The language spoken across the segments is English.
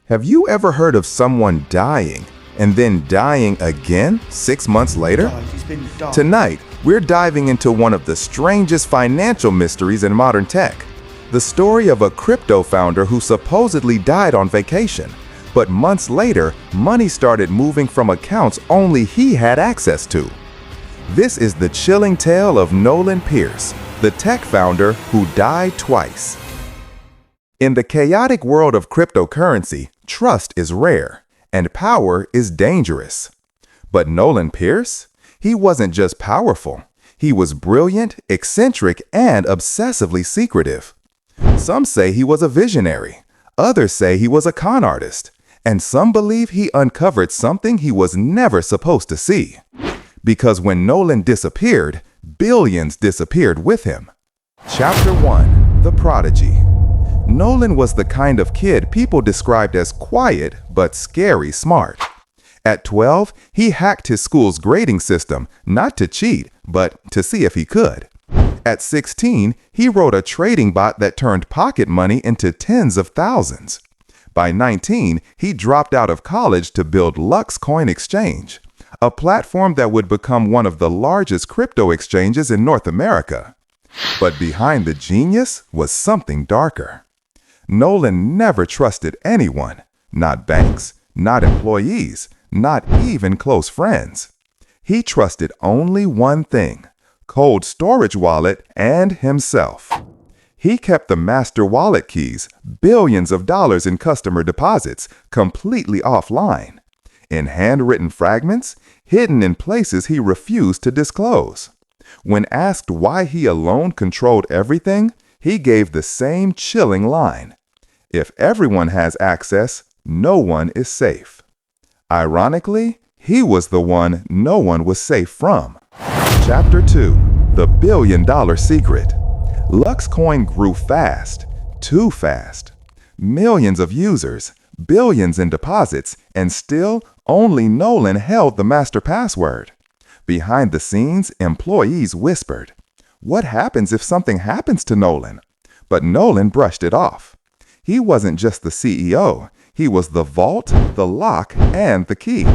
Have you ever heard of someone dying and then dying again 6 months later? Tonight, we're diving into one of the strangest financial mysteries in modern tech. The story of a crypto founder who supposedly died on vacation, but months later, money started moving from accounts only he had access to. This is the chilling tale of Nolan Pierce, the tech founder who died twice. In the chaotic world of cryptocurrency, trust is rare, and power is dangerous. But Nolan Pierce? He wasn't just powerful. He was brilliant, eccentric, and obsessively secretive. Some say he was a visionary. Others say he was a con artist. And some believe he uncovered something he was never supposed to see. Because when Nolan disappeared, billions disappeared with him. Chapter 1: The Prodigy. Nolan was the kind of kid people described as quiet but scary smart. At 12, he hacked his school's grading system, not to cheat, but to see if he could. At 16, he wrote a trading bot that turned pocket money into tens of thousands. By 19, he dropped out of college to build LuxCoin Exchange, a platform that would become one of the largest crypto exchanges in North America. But behind the genius was something darker. Nolan never trusted anyone, not banks, not employees, not even close friends. He trusted only one thing: cold storage wallet and himself. He kept the master wallet keys, billions of dollars in customer deposits, completely offline, in handwritten fragments, hidden in places he refused to disclose. When asked why he alone controlled everything, he gave the same chilling line: if everyone has access, no one is safe. Ironically, he was the one no one was safe from. Chapter 2: The Billion-Dollar Secret. LuxCoin grew fast, too fast. Millions of users, billions in deposits, and still only Nolan held the master password. Behind the scenes, employees whispered, "What happens if something happens to Nolan?" But Nolan brushed it off. He wasn't just the CEO, he was the vault, the lock, and the key.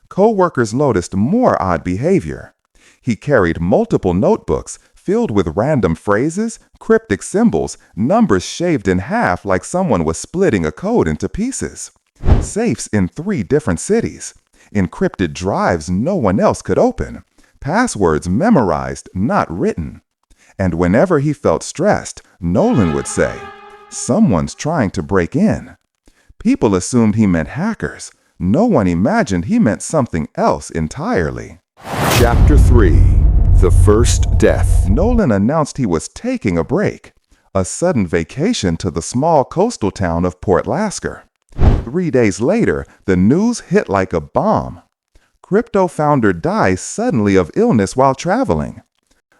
Co-workers noticed more odd behavior. He carried multiple notebooks filled with random phrases, cryptic symbols, numbers shaved in half like someone was splitting a code into pieces. Safes in 3 different cities. Encrypted drives no one else could open. Passwords memorized, not written. And whenever he felt stressed, Nolan would say, "Someone's trying to break in." People assumed he meant hackers. No one imagined he meant something else entirely. Chapter 3: The First Death. Nolan announced he was taking a break, a sudden vacation to the small coastal town of Port Lasker. 3 days later, the news hit like a bomb. Crypto founder dies suddenly of illness while traveling.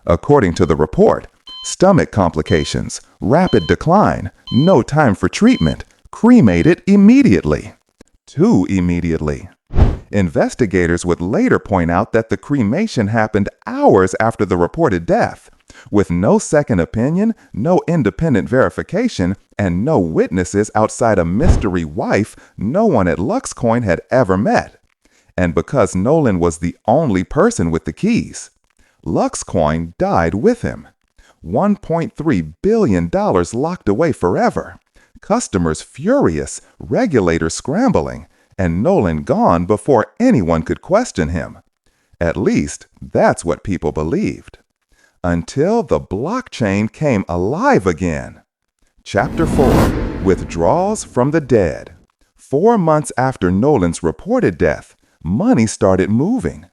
According to the report, stomach complications, rapid decline, no time for treatment, cremated immediately. Too immediately. Investigators would later point out that the cremation happened hours after the reported death, with no second opinion, no independent verification, and no witnesses outside a mystery wife no one at LuxCoin had ever met. And because Nolan was the only person with the keys, LuxCoin died with him. $1.3 billion locked away forever. Customers furious, regulators scrambling, and Nolan gone before anyone could question him. At least, that's what people believed. Until the blockchain came alive again. Chapter 4: Withdrawals from the Dead. 4 months after Nolan's reported death, money started moving.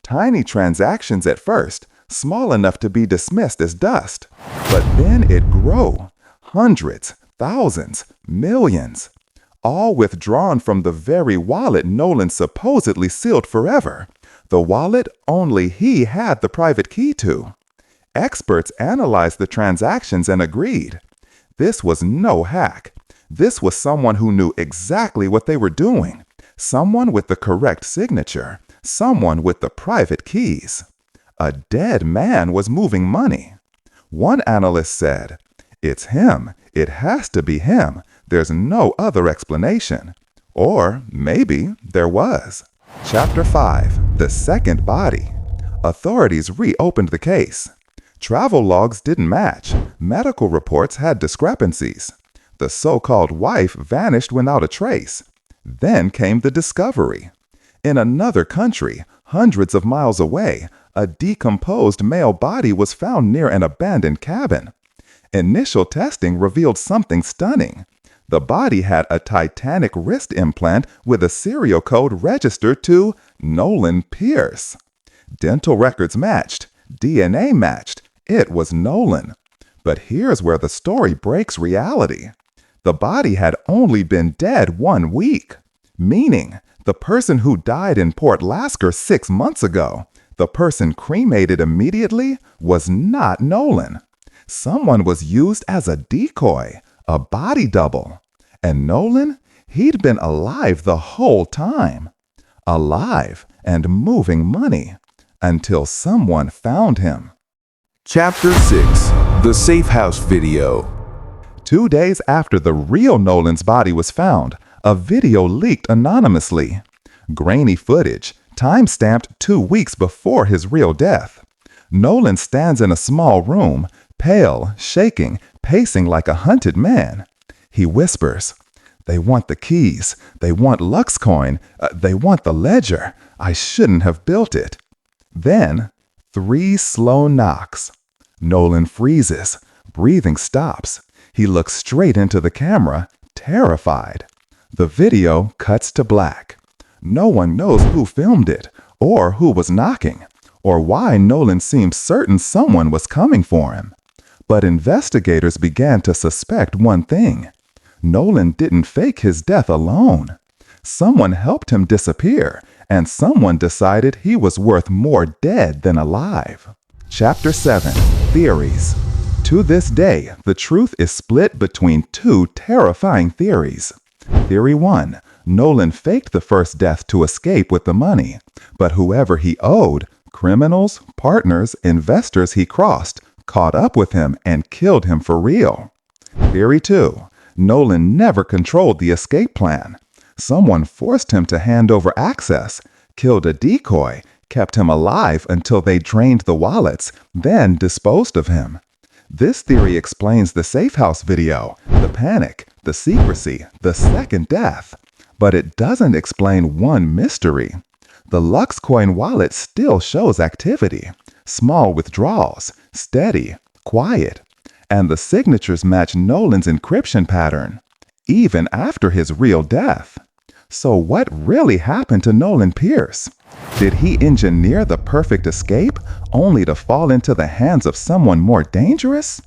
Tiny transactions at first, small enough to be dismissed as dust. But then it grew. Hundreds, thousands, millions. All withdrawn from the very wallet Nolan supposedly sealed forever. The wallet only he had the private key to. Experts analyzed the transactions and agreed. This was no hack. This was someone who knew exactly what they were doing. Someone with the correct signature. Someone with the private keys. A dead man was moving money. One analyst said, "It's him. It has to be him. There's no other explanation." Or maybe there was. Chapter 5. The Second Body. Authorities reopened the case. Travel logs didn't match. Medical reports had discrepancies. The so-called wife vanished without a trace. Then came the discovery. In another country, hundreds of miles away, a decomposed male body was found near an abandoned cabin. Initial testing revealed something stunning. The body had a titanic wrist implant with a serial code registered to Nolan Pierce. Dental records matched. DNA matched. It was Nolan. But here's where the story breaks reality. The body had only been dead 1 week, meaning the person who died in Port Lasker 6 months ago, the person cremated immediately, was not Nolan. Someone was used as a decoy, a body double. And Nolan, he'd been alive the whole time. Alive and moving money until someone found him. Chapter 6. The Safe House Video. 2 days after the real Nolan's body was found, a video leaked anonymously. Grainy footage, time-stamped 2 weeks before his real death. Nolan stands in a small room, pale, shaking, pacing like a hunted man. He whispers, "They want the keys. They want LuxCoin. They want the ledger. I shouldn't have built it." Then, 3 slow knocks. Nolan freezes. Breathing stops. He looks straight into the camera, terrified. The video cuts to black. No one knows who filmed it, or who was knocking, or why Nolan seemed certain someone was coming for him. But investigators began to suspect one thing. Nolan didn't fake his death alone. Someone helped him disappear, and someone decided he was worth more dead than alive. Chapter 7. Theories. To this day, the truth is split between 2 terrifying theories. Theory 1. Nolan faked the first death to escape with the money, but whoever he owed, criminals, partners, investors he crossed, caught up with him and killed him for real. Theory 2. Nolan never controlled the escape plan. Someone forced him to hand over access, killed a decoy, kept him alive until they drained the wallets, then disposed of him. This theory explains the safe house video, the panic, the secrecy, the second death. But it doesn't explain one mystery. The LuxCoin wallet still shows activity. Small withdrawals, steady, quiet. And the signatures match Nolan's encryption pattern, even after his real death. So what really happened to Nolan Pierce? Did he engineer the perfect escape only to fall into the hands of someone more dangerous?